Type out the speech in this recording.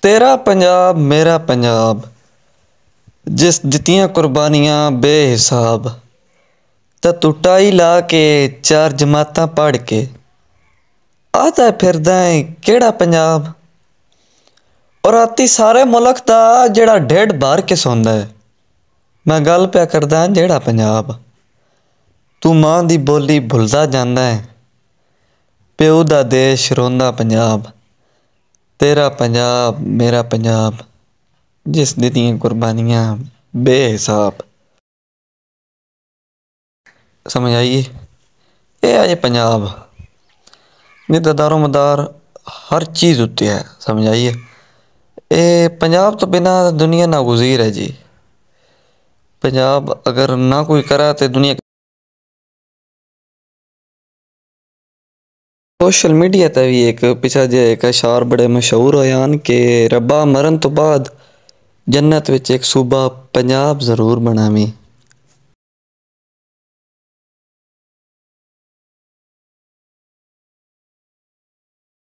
तेरा पंजाब मेरा पंजाब, जिस दित्तियां कुर्बानियां बेहिसाब। तां तू टाई ला के चार जमातां पढ़ के आता फिरदा है केड़ा पंजाब। और राती सारे मुल्क दा जेड़ा ढिड भर के सौंदा है। मैं गल प्या करदा जेड़ा पंजाब। तू मां दी बोली भुलदा जांदा है, प्यो दा देश रोंदा पंजाब। तेरा पंजाब मेरा पंजाब, जिस दित्तियां कुर्बानियां बेहिसाब। समझ आई? ये है पंजाब, जिहदा दारो मदार हर चीज़ उत्ते है। समझ आइए? ये पंजाब तो बिना दुनिया नागुज़ीर है जी। पंजाब अगर ना कोई करा तो दुनिया। सोशल मीडिया ते भी एक पिछा जे एक अशार बड़े मशहूर होयान कि रब्बा मरन तो बाद जन्नत विच एक सूबा पंजाब जरूर बनावी।